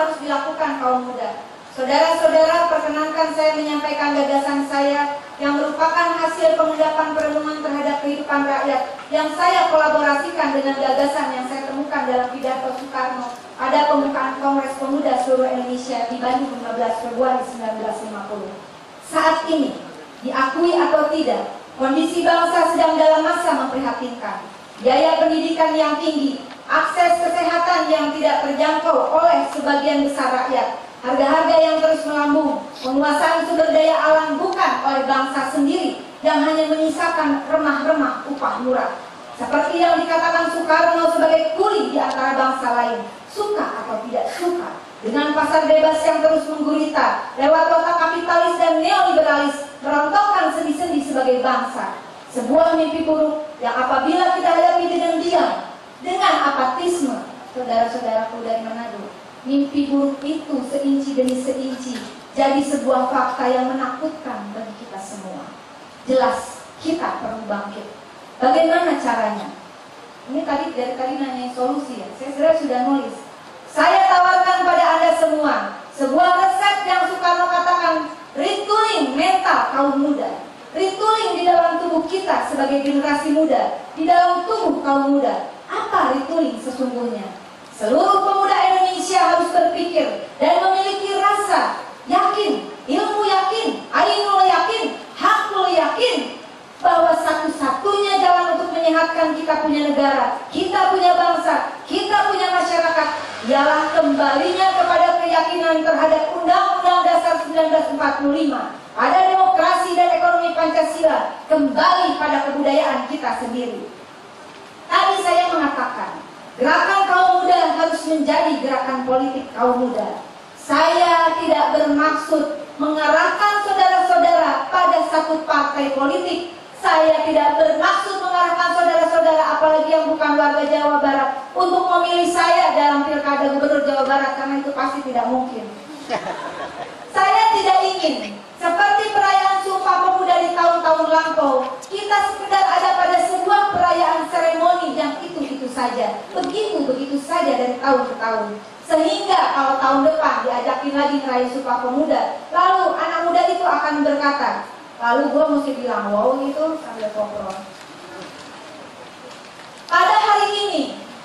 harus dilakukan kaum muda. Saudara-saudara, perkenankan saya menyampaikan gagasan saya yang merupakan hasil pengendapan perenungan terhadap kehidupan rakyat yang saya kolaborasikan dengan gagasan yang saya temukan dalam pidato Soekarno pada pembukaan Kongres Pemuda seluruh Indonesia di Bandung 15 Februari 1950. Saat ini, diakui atau tidak, kondisi bangsa sedang dalam masa memprihatinkan. Biaya pendidikan yang tinggi, akses kesehatan yang tidak terjangkau oleh sebagian besar rakyat, harga-harga yang terus melambung, penguasaan sumber daya alam bukan oleh bangsa sendiri yang hanya menyisakan remah-remah upah murah. Seperti yang dikatakan Soekarno sebagai kuli di antara bangsa lain, suka atau tidak suka, dengan pasar bebas yang terus menggurita, lewat otak kapitalis dan neoliberalis, merontokkan sendi-sendi sebagai bangsa. Sebuah mimpi buruk yang apabila kita hadapi dengan diam, dengan apatisme, saudara-saudaraku dari Manado, mimpi buruk itu seinci demi seinci jadi sebuah fakta yang menakutkan bagi kita semua. Jelas, kita perlu bangkit. Bagaimana caranya? Ini dari tadi nanya solusi ya. Saya sebenarnya sudah nulis. Saya tawarkan pada Anda semua sebuah resep yang Soekarno katakan, retooling mental kaum muda. Retooling di dalam tubuh kita sebagai generasi muda, di dalam tubuh kaum muda. Apa retooling sesungguhnya? Seluruh pemuda Indonesia harus berpikir dan memiliki rasa yakin, ilmu yakin, ainul yakin, hakul yakin, bahwa satu-satunya jalan untuk menyehatkan kita punya negara, kita punya bangsa, kita punya masyarakat, ialah kembalinya kepada keyakinan terhadap Undang-Undang Dasar 1945, pada demokrasi dan ekonomi Pancasila, kembali pada kebudayaan kita sendiri. Tadi saya mengatakan, gerakan kaum muda harus menjadi gerakan politik kaum muda. Saya tidak bermaksud mengarahkan saudara-saudara pada satu partai politik. Saya tidak bermaksud mengarahkan saudara-saudara, apalagi yang bukan warga Jawa Barat, untuk memilih saya dalam pilkada gubernur Jawa Barat, karena itu pasti tidak mungkin. Saya tidak ingin seperti perayaan Sumpah Pemuda di tahun-tahun lampau, kita sekedar ada pada sebuah perayaan seremoni yang itu-itu saja, begitu-begitu saja dari tahun ke tahun. Sehingga kalau tahun depan diajakin lagi ngerayain Sumpah Pemuda, lalu anak muda itu akan berkata, lalu gue mesti bilang wow gitu sambil ngobrol. Pada hari ini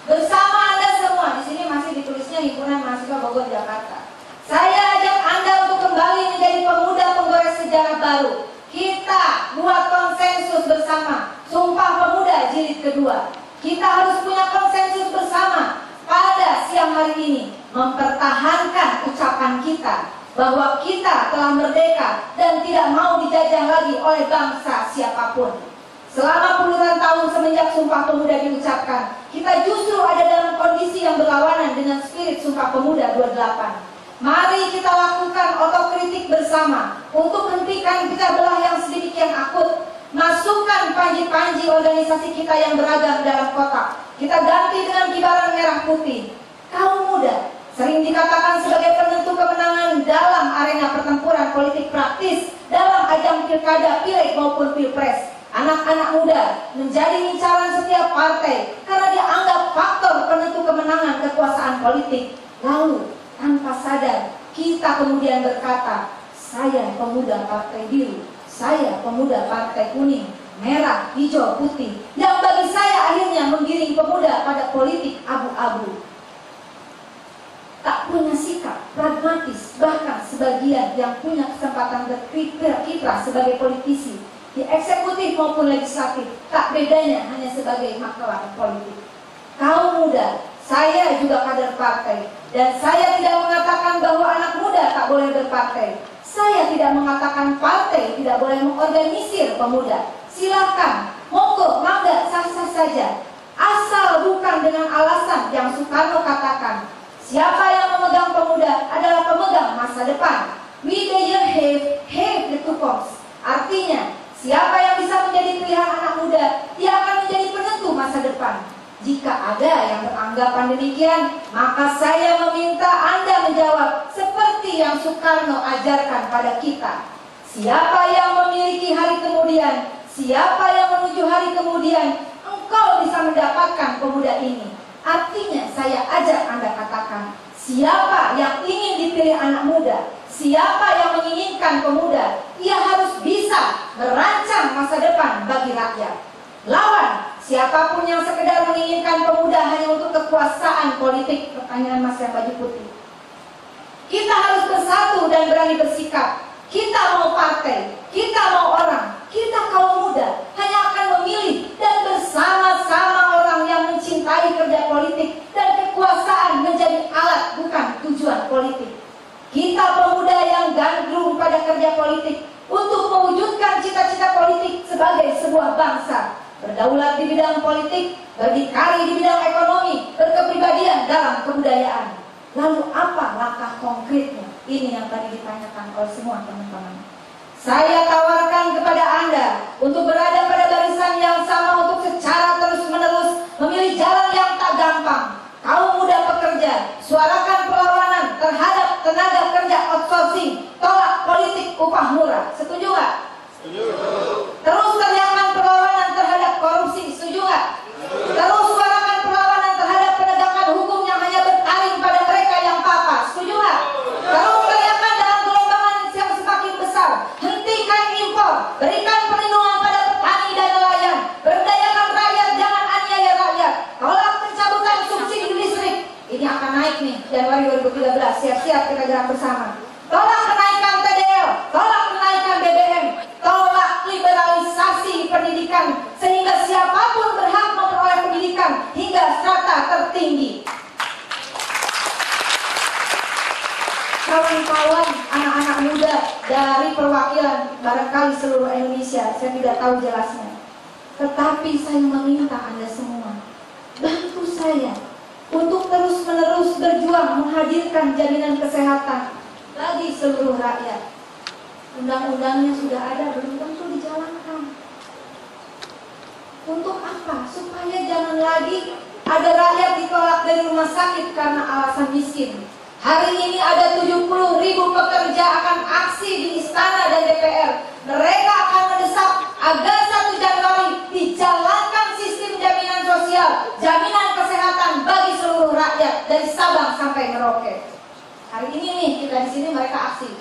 bersama Anda semua, di sini masih ditulisnya Himpunan Mahasiswa Bogor Jakarta. Saya ajak Anda untuk kembali menjadi pemuda penggores sejarah baru. Kita buat konsensus bersama Sumpah Pemuda jilid kedua. Kita harus punya konsensus bersama pada siang hari ini, mempertahankan ucapan kita bahwa kita telah merdeka dan tidak mau dijajah lagi oleh bangsa siapapun. Selama puluhan tahun semenjak Sumpah Pemuda diucapkan, kita justru ada dalam kondisi yang berlawanan dengan spirit Sumpah Pemuda 28. Mari kita lakukan otokritik bersama untuk hentikan pecah belah yang sedemikian akut. Masukkan panji-panji organisasi kita yang beragam dalam kotak. Kita ganti dengan kibaran merah putih. Kaum muda sering dikatakan sebagai penentu kemenangan dalam arena pertempuran politik praktis, dalam ajang pilkada, pileg maupun pilpres. Anak-anak muda menjadi incaran setiap partai karena dianggap faktor penentu kemenangan kekuasaan politik. Lalu tanpa sadar kita kemudian berkata, saya pemuda partai biru, saya pemuda partai kuning, merah, hijau, putih, yang bagi saya akhirnya menggiring pemuda pada politik abu-abu. Tak punya sikap pragmatis, bahkan sebagian yang punya kesempatan berkiprah sebagai politisi di eksekutif maupun legislatif, tak bedanya hanya sebagai maklar politik. Kaum muda, saya juga kader partai, dan saya tidak mengatakan bahwa anak muda tak boleh berpartai. Saya tidak mengatakan partai tidak boleh mengorganisir pemuda. Silahkan, monggo, mangga, sah-sah saja. Asal bukan dengan alasan yang Soekarno katakan, siapa yang memegang pemuda adalah pemegang masa depan. We the young have the two forms. Artinya, siapa yang bisa menjadi pilihan anak muda, dia akan menjadi penentu masa depan. Jika ada yang beranggapan demikian, maka saya meminta Anda menjawab seperti yang Soekarno ajarkan pada kita. Siapa yang memiliki hari kemudian, siapa yang menuju hari kemudian, engkau bisa mendapatkan pemuda ini. Artinya saya ajak Anda katakan, Siapa yang ingin dipilih anak muda, siapa yang menginginkan pemuda, ia harus bisa merancang masa depan bagi rakyat. Lawan siapapun yang sekedar menginginkan pemuda hanya untuk kekuasaan politik. Pertanyaan Mas yang baju putih. Kita harus bersatu dan berani bersikap. Kita mau partai, kita mau orang, kita kaum muda hanya akan memilih dan bersama-sama orang yang mencintai kerja politik dan kekuasaan menjadi alat bukan tujuan politik. Kita pemuda yang gandrung pada kerja politik untuk mewujudkan cita-cita politik sebagai sebuah bangsa, berdaulat di bidang politik, berdikari di bidang ekonomi, berkepribadian dalam kebudayaan. Lalu apa langkah konkretnya? Ini yang tadi ditanyakan oleh semua teman-teman. Saya tawarkan kepada Anda untuk berada pada barisan yang sama, untuk secara terus-menerus memilih jalan yang tak gampang. Kaum muda pekerja, suarakan perlawanan terhadap tenaga kerja outsourcing, tolak politik upah murah. Setuju nggak? Setuju. Terus teriakan perlawanan terhadap korupsi. Setuju nggak? Terus suarakan perlawanan terhadap penegakan hukum yang hanya bertaring pada mereka yang papa. Setuju nggak? Terus teriakan dalam gelombang yang semakin besar. Hentikan impor, berikan perlindungan pada petani dan nelayan, berdayakan rakyat, jangan aniaya rakyat, tolak pencabutan subsidi listrik. Ini akan naik nih Januari 2013. Siap-siap kita gerak bersama. Tolak kenaikan TDL, tolak kenaikan BBM, tolak liberalisasi pendidikan sehingga siapapun berhak memperoleh pendidikan hingga strata tertinggi. Kawan-kawan, anak-anak muda dari perwakilan barangkali seluruh Indonesia, saya tidak tahu jelasnya, tetapi saya meminta Anda semua bantu saya untuk terus-menerus berjuang menghadirkan jaminan kesehatan bagi seluruh rakyat. Undang-undangnya sudah ada, belum tentu dijalankan. Untuk apa? Supaya jangan lagi ada rakyat ditolak dari rumah sakit karena alasan miskin. Hari ini ada 70.000 pekerja akan aksi di Istana dan DPR. Mereka akan mendesak agar 1 Januari dijalankan sistem jaminan sosial, jaminan kesehatan bagi seluruh rakyat dari Sabang sampai Merauke. Hari ini nih kita di sini mereka aksi.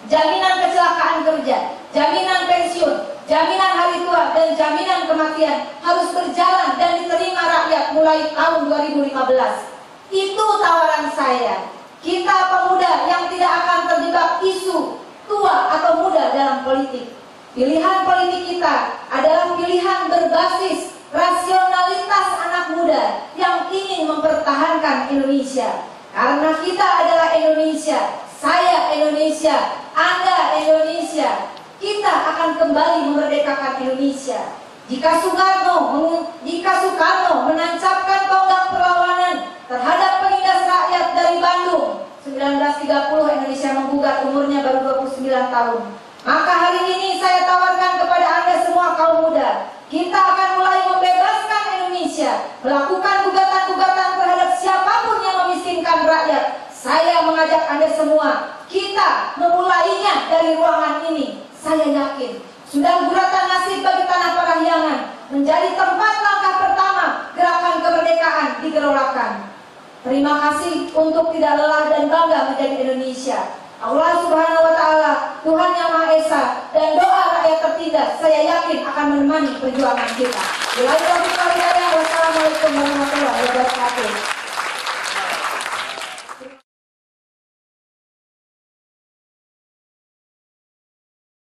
Jaminan kecelakaan kerja, jaminan pensiun, jaminan hari tua, dan jaminan kematian harus berjalan dan diterima rakyat mulai tahun 2015. Itu tawaran saya. Kita pemuda yang tidak akan terjebak isu tua atau muda dalam politik. Pilihan politik kita adalah pilihan berbasis rasionalitas anak muda yang ingin mempertahankan Indonesia. Karena kita adalah Indonesia, saya Indonesia, Anda Indonesia. Kita akan kembali memerdekakan Indonesia. Jika Soekarno menancapkan tonggak perlawanan terhadap penindas rakyat dari Bandung 1930, Indonesia menggugat, umurnya baru 29 tahun. Maka hari ini saya tawarkan kepada Anda semua kaum muda, kita akan mulai membebaskan Indonesia, melakukan gugatan-gugatan terhadap siapapun yang memiskinkan rakyat. Saya mengajak Anda semua, kita memulainya dari ruangan ini. Saya yakin sudah guratan nasib bagi Tanah Parahyangan menjadi tempat langkah pertama gerakan kemerdekaan digelorakan. Terima kasih untuk tidak lelah dan bangga menjadi Indonesia. Allah Subhanahu wa Ta'ala, Tuhan Yang Maha Esa, dan doa rakyat tertindas, saya yakin akan menemani perjuangan kita.